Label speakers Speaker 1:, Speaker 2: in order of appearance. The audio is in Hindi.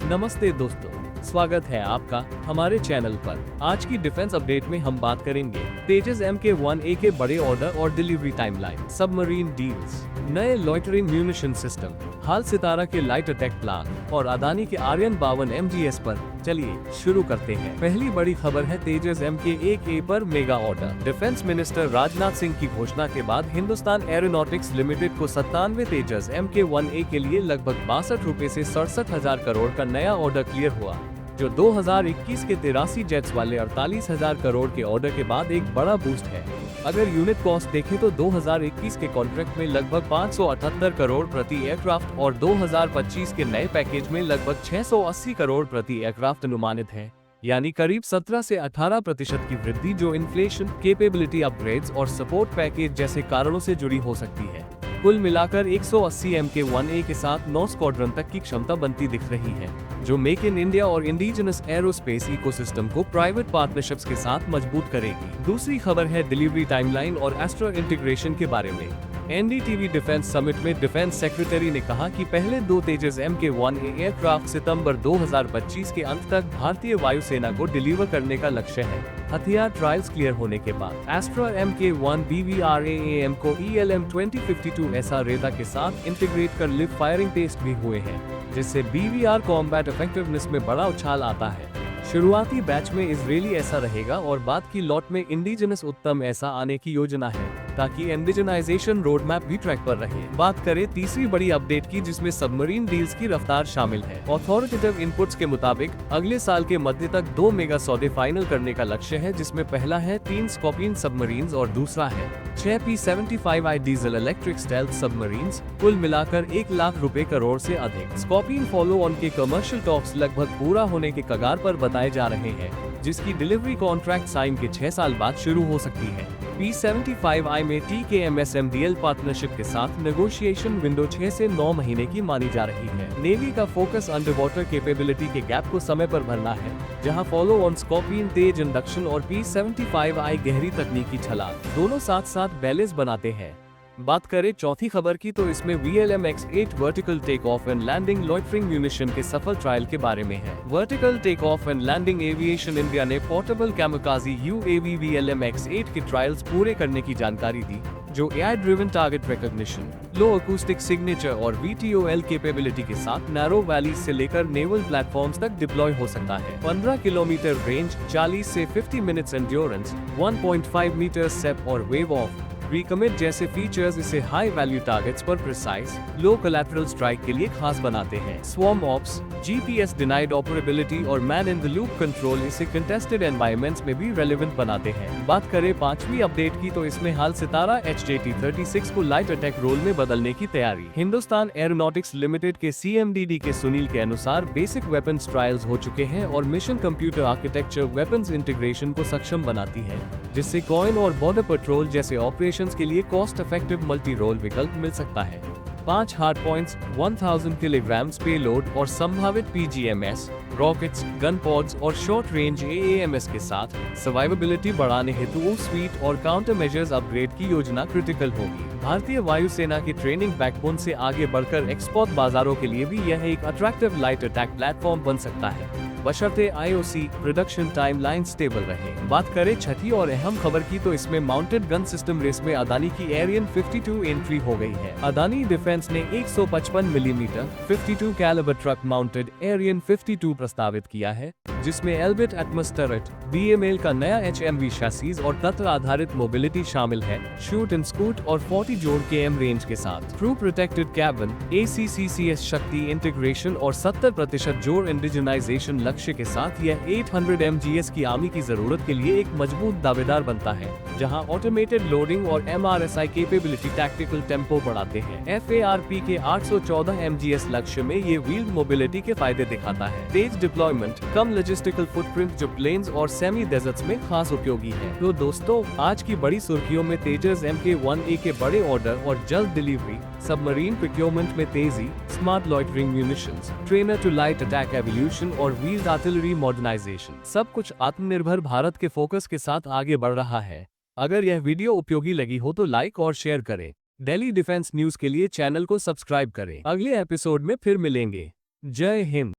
Speaker 1: नमस्ते दोस्तों, स्वागत है आपका हमारे चैनल पर। आज की डिफेंस अपडेट में हम बात करेंगे तेजस MK1A के बड़े ऑर्डर और डिलीवरी टाइमलाइन, सबमरीन डील्स, नए लॉइटरिंग म्यूनिशन सिस्टम, हाल सितारा के लाइट अटैक प्लान और अदानी के आर्यन 52 MGS पर। चलिए शुरू करते हैं। पहली बड़ी खबर है तेजस MK1A पर mega order. Defence minister Rajnath Singh की घोषणा के बाद हिंदुस्तान एरोनॉटिक्स लिमिटेड को 97 तेजस MK1A के लिए लगभग 62 रुपए से 67,000 करोड़ का नया ऑर्डर क्लियर हुआ, जो 2021 के 83 जेट्स वाले 48,000 करोड़ के ऑर्डर के बाद एक बड़ा बूस्ट है। अगर यूनिट कॉस्ट देखें तो 2021 के कॉन्ट्रैक्ट में लगभग 578 करोड़ प्रति एयरक्राफ्ट और 2025 के नए पैकेज में लगभग 680 करोड़ प्रति एयरक्राफ्ट अनुमानित है, यानी करीब 17 से 18% की वृद्धि, जो इन्फ्लेशन, कैपेबिलिटी अपग्रेड्स और सपोर्ट पैकेज जैसे कारणों से जुड़ी हो सकती है। कुल मिलाकर 180 MK1A के साथ 9 स्क्वाड्रन तक की क्षमता बनती दिख रही है, जो मेक इन इंडिया और इंडिजिनस एरोस्पेस इकोसिस्टम को प्राइवेट पार्टनरशिप्स के साथ मजबूत करेगी। दूसरी खबर है डिलीवरी टाइमलाइन और एस्ट्रा इंटीग्रेशन के बारे में। NDTV डिफेंस समिट में डिफेंस सेक्रेटरी ने कहा कि पहले 2 तेजस MK1A एयरक्राफ्ट सितंबर 2025 के अंत तक भारतीय वायुसेना को डिलीवर करने का लक्ष्य है। हथियार ट्रायल्स क्लियर होने के बाद एस्ट्रा MK1 BVRAAM को ELM 2052 SR रेदा के साथ इंटीग्रेट कर लिव फायरिंग टेस्ट भी हुए हैं, जिससे BVR कॉम्बैट इफेक्टिवनेस में बड़ा उछाल आता है। शुरुआती बैच में इजरायली ऐसा रहेगा और बाद की लॉट में इंडिजिनस उत्तम ऐसा आने की योजना है, ताकि इंडिजनाइजेशन रोड मैप भी ट्रैक पर रहे। बात करें तीसरी बड़ी अपडेट की, जिसमें सबमरीन डील्स की रफ्तार शामिल है। अथॉरिटेटिव इनपुट्स के मुताबिक अगले साल के मध्य तक 2 मेगा सौदे फाइनल करने का लक्ष्य है, जिसमें पहला है 3 स्कॉर्पियन सबमरीन्स और दूसरा है 6 P-75I diesel electric stealth submarines. कुल मिलाकर 1 लाख रुपए करोड़ से अधिक। स्कॉर्पियन फॉलो ऑन के कमर्शियल टॉक्स लगभग पूरा होने के कगार पर बताए जा रहे हैं, जिसकी डिलीवरी कॉन्ट्रैक्ट साइन के 6 साल बाद शुरू हो सकती है। P-75I में TKMS-MDL पार्टनरशिप के साथ नेगोशिएशन विंडो 6 से 9 महीने की मानी जा रही है। नेवी का फोकस अंडर वाटर कैपेबिलिटी के गैप को समय पर भरना है, जहां follow on scorpion Tej induction और P-75I गहरी तकनीकी छलांग दोनों साथ साथ बैलेंस बनाते हैं। बात करें चौथी खबर की, तो इसमें VLM-X8 vertical take off and landing loitering munition के सफल ट्रायल के बारे में है। Vertical take off and landing aviation India ने पोर्टेबल कैमकाजी UAV VLM-X8 के ट्रायल्स पूरे करने की जानकारी दी, जो AI ड्रिवन टारगेट रिकॉग्निशन, लो अकूस्टिक सिग्नेचर और VTOL कैपेबिलिटी के साथ नैरो वैलीज से लेकर नेवल प्लेटफॉर्म्स तक डिप्लॉय हो सकता है। 15 किलोमीटर रेंज, 40 से 50 मिनट्स एंड्योरेंस, 1.5 मीटर सेप और वेव ऑफ रिकमिट जैसे फीचर्स इसे हाई वैल्यू टारगेट्स पर प्रिसाइज, लो कोलैटरल स्ट्राइक के लिए खास बनाते हैं। Swarm ops, GPS denied operability और man in the loop control इसे कंटेस्टेड एनवायरनमेंट्स में भी रेलेवेंट बनाते हैं। बात करें पांचवी अपडेट की, तो इसमें हाल सितारा HJT-36 को लाइट अटैक रोल में बदलने की तैयारी। हिंदुस्तान एरोनॉटिक्स लिमिटेड के CMDD के सुनील के अनुसार बेसिक वेपन्स ट्रायल्स हो चुके हैं और mission computer architecture weapons integration को सक्षम बनाती है, जिससे कॉइन और बॉर्डर पेट्रोल जैसे ऑपरेशन के लिए कॉस्ट इफेक्टिव मल्टी रोल विकल्प मिल सकता है। 5 हार्ड पॉइंट्स, 1000 किलोग्राम पेलोड और संभावित PGMS, रॉकेट्स, गन पॉड्स और शॉर्ट रेंज AAMS के साथ सर्वाइवेबिलिटी बढ़ाने हेतु स्वीट और काउंटर मेजर्स अपग्रेड की योजना क्रिटिकल होगी। भारतीय वायुसेना की ट्रेनिंग बैकबोन से आगे बढ़कर एक्सपोर्ट बाजारों के लिए भी यह एक अट्रैक्टिव लाइट अटैक प्लेटफॉर्म बन सकता है, बशर्ते IOC प्रोडक्शन टाइमलाइन स्टेबल रहे। बात करें छठी और अहम खबर की, तो इसमें माउंटेड गन सिस्टम रेस में अदानी की एरियन 52 एंट्री हो गई है। अदानी डिफेंस ने 155 मिलीमीटर 52 कैलिबर ट्रक माउंटेड एरियन 52 प्रस्तावित किया है, जिसमें एल्बिट एटमॉस टर्रेट, BML का नया HMV शैसीज और तंत्र आधारित मोबिलिटी शामिल है, शूट एंड स्कूट और 40 जोड़ KM रेंज के साथ। ट्रू प्रोटेक्टेड कैबिन, ACCCS शक्ति इंटीग्रेशन और 70% जोड़ इंडिजनाइजेशन लक्ष्य के साथ यह 800 MGS की आर्मी की जरूरत के लिए एक मजबूत दावेदार बनता है, जहां ऑटोमेटेड लोडिंग और MRSI कैपेबिलिटी टैक्टिकल टेम्पो बढ़ाते हैं। FARP के 814 MGS लक्ष्य में ये व्हील्ड मोबिलिटी के फायदे दिखाता है। तेज डिप्लॉयमेंट, कम लॉजिस्टिकल फुटप्रिंट जो प्लेन्स और सेमी डेजर्ट्स में खास उपयोगी है। तो दोस्तों, आज की बड़ी सुर्खियों में तेजस MK1A के बड़े ऑर्डर और जल्द डिलीवरी, सबमरीन प्रोक्योरमेंट में तेजी, smart loitering munitions, trainer to light attack evolution और व्हील्ड आर्टिलरी मॉडर्नाइजेशन, सब कुछ आत्मनिर्भर भारत के फोकस के साथ आगे बढ़ रहा है। अगर यह वीडियो उपयोगी लगी हो तो लाइक और शेयर करें। दिल्ली डिफेंस न्यूज के लिए चैनल को सब्सक्राइब करें। अगले एपिसोड में फिर मिलेंगे। जय हिंद।